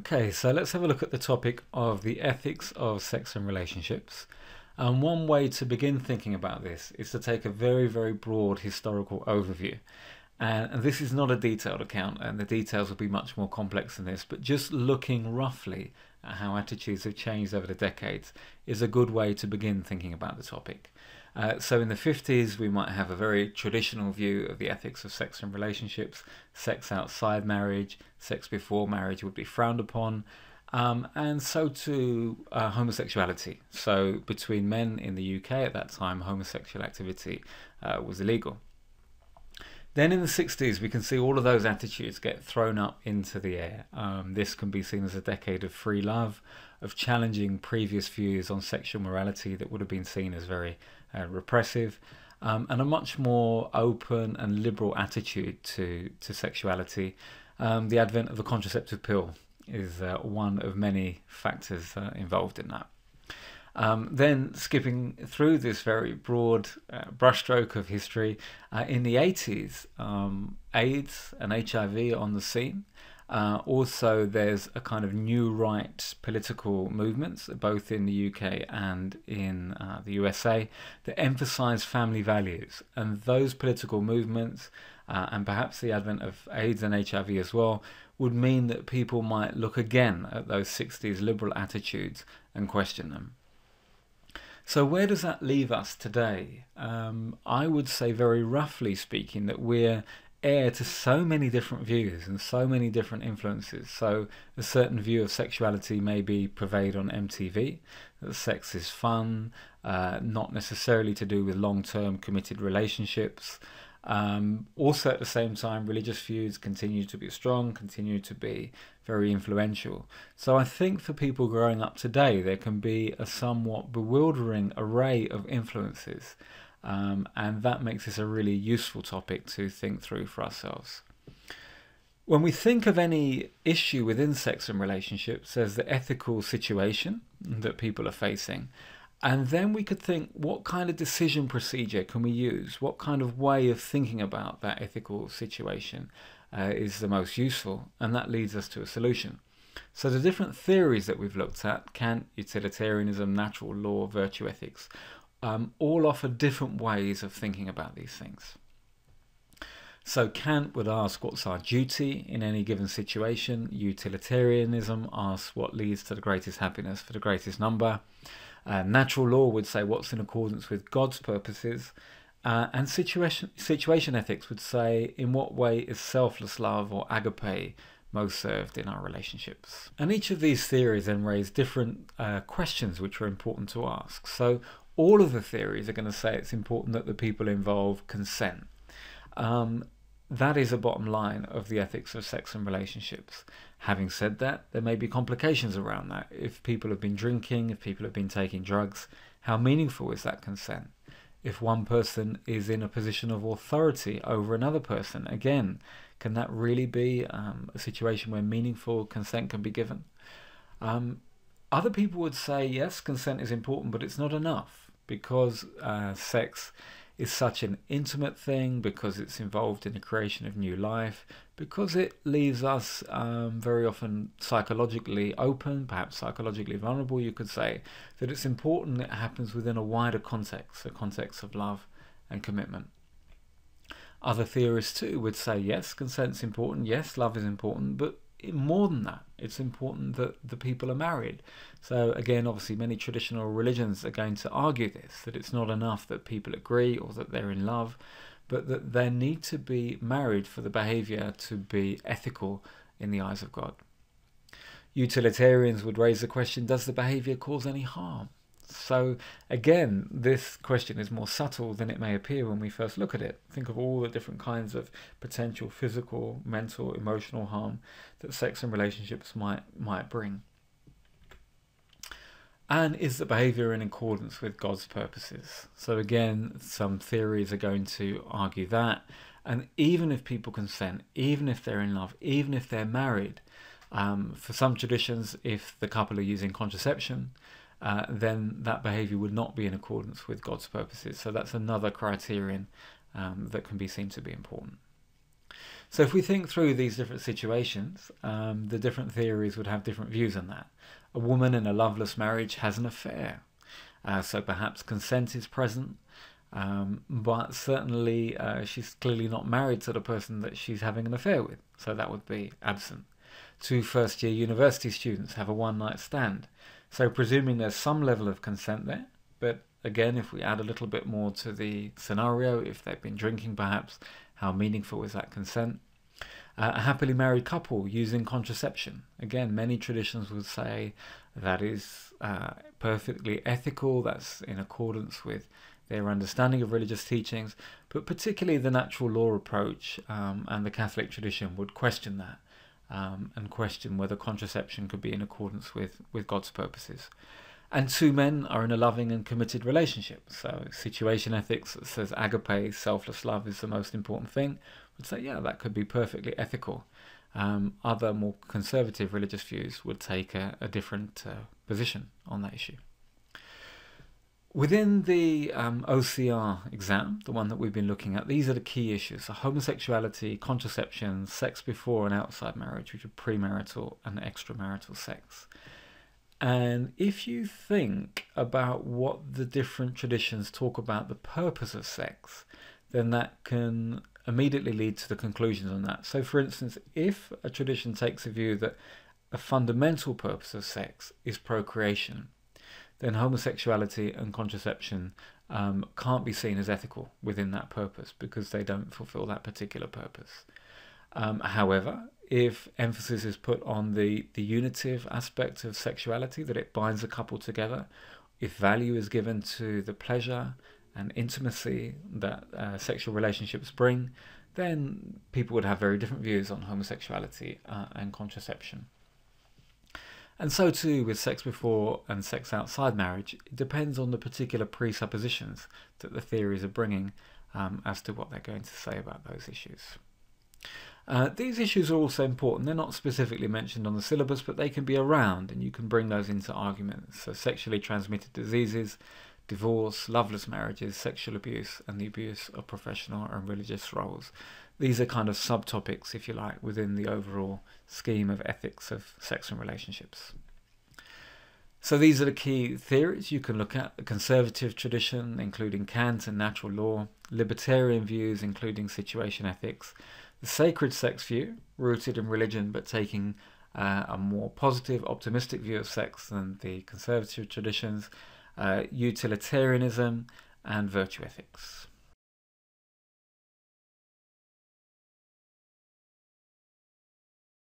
Okay, so let's have a look at the topic of the ethics of sex and relationships. And one way to begin thinking about this is to take a very, very broad historical overview. And this is not a detailed account, and the details will be much more complex than this, but just looking roughly at how attitudes have changed over the decades is a good way to begin thinking about the topic. So in the 50s, we might have a very traditional view of the ethics of sex and relationships. Sex outside marriage, sex before marriage would be frowned upon, and so too homosexuality. So between men in the UK at that time, homosexual activity was illegal. Then in the 60s, we can see all of those attitudes get thrown up into the air. This can be seen as a decade of free love, of challenging previous views on sexual morality that would have been seen as very repressive, and a much more open and liberal attitude to sexuality. The advent of the contraceptive pill is one of many factors involved in that. Then skipping through this very broad brushstroke of history, in the 80s, AIDS and HIV on the scene. Also, there's a kind of new right political movements, both in the UK and in the USA, that emphasize family values. And those political movements, and perhaps the advent of AIDS and HIV as well, would mean that people might look again at those 60s liberal attitudes and question them. So where does that leave us today? I would say, very roughly speaking, that we're heir to so many different views and so many different influences. So a certain view of sexuality may be pervade on MTV, that sex is fun, not necessarily to do with long-term committed relationships. Also at the same time, religious views continue to be strong, continue to be very influential. So I think for people growing up today, there can be a somewhat bewildering array of influences, and that makes this a really useful topic to think through for ourselves. When we think of any issue within sex and relationships, there's the ethical situation that people are facing. And then we could think, what kind of decision procedure can we use? What kind of way of thinking about that ethical situation is the most useful? And that leads us to a solution. So the different theories that we've looked at, Kant, utilitarianism, natural law, virtue ethics, all offer different ways of thinking about these things. So Kant would ask, what's our duty in any given situation? Utilitarianism asks, what leads to the greatest happiness for the greatest number? Natural law would say what's in accordance with God's purposes, and situation ethics would say in what way is selfless love or agape most served in our relationships. And each of these theories then raise different questions which are important to ask. So all of the theories are going to say it's important that the people involved consent. That is a bottom line of the ethics of sex and relationships. Having said that, there may be complications around that. If people have been drinking, if people have been taking drugs, how meaningful is that consent? If one person is in a position of authority over another person, again, can that really be a situation where meaningful consent can be given? Other people would say, yes, consent is important, but it's not enough, because sex is such an intimate thing, because it's involved in the creation of new life, because it leaves us very often psychologically open, perhaps psychologically vulnerable, you could say, that it's important that it happens within a wider context, a context of love and commitment. Other theorists too would say, yes, consent's important, yes, love is important, but more than that, it's important that the people are married. So again, obviously many traditional religions are going to argue this, that it's not enough that people agree or that they're in love, but that they need to be married for the behavior to be ethical in the eyes of God. Utilitarians would raise the question, does the behavior cause any harm? So again, this question is more subtle than it may appear when we first look at it. Think of all the different kinds of potential physical, mental, emotional harm that sex and relationships might bring. And is the behavior in accordance with God's purposes? So again, some theories are going to argue that. And even if people consent, even if they're in love, even if they're married, for some traditions, if the couple are using contraception, then that behavior would not be in accordance with God's purposes. So that's another criterion that can be seen to be important. So if we think through these different situations, the different theories would have different views on that. A woman in a loveless marriage has an affair, so perhaps consent is present, but certainly she's clearly not married to the person that she's having an affair with, so that would be absent. Two first-year university students have a one-night stand, so presuming there's some level of consent there, but again, if we add a little bit more to the scenario, if they've been drinking perhaps, how meaningful is that consent? A happily married couple using contraception. Again, many traditions would say that is perfectly ethical, that's in accordance with their understanding of religious teachings, but particularly the natural law approach and the Catholic tradition would question that and question whether contraception could be in accordance with God's purposes. And two men are in a loving and committed relationship. So situation ethics that says agape, selfless love, is the most important thing, would say, yeah, that could be perfectly ethical. Other more conservative religious views would take a different position on that issue. Within the OCR exam, the one that we've been looking at, these are the key issues. So homosexuality, contraception, sex before and outside marriage, which are premarital and extramarital sex. And if you think about what the different traditions talk about the purpose of sex, then that can immediately lead to the conclusions on that. So for instance, if a tradition takes a view that a fundamental purpose of sex is procreation, then homosexuality and contraception can't be seen as ethical within that purpose because they don't fulfill that particular purpose. However, if emphasis is put on the unitive aspect of sexuality, that it binds a couple together, if value is given to the pleasure and intimacy that sexual relationships bring, then people would have very different views on homosexuality and contraception. And so too with sex before and sex outside marriage. It depends on the particular presuppositions that the theories are bringing as to what they're going to say about those issues. These issues are also important. They're not specifically mentioned on the syllabus, but they can be around and you can bring those into arguments. So sexually transmitted diseases, divorce, loveless marriages, sexual abuse, and the abuse of professional and religious roles. These are kind of subtopics, if you like, within the overall scheme of ethics of sex and relationships. So these are the key theories you can look at. The conservative tradition, including Kant and natural law, libertarian views, including situation ethics, the sacred sex view, rooted in religion but taking a more positive, optimistic view of sex than the conservative traditions, utilitarianism, and virtue ethics.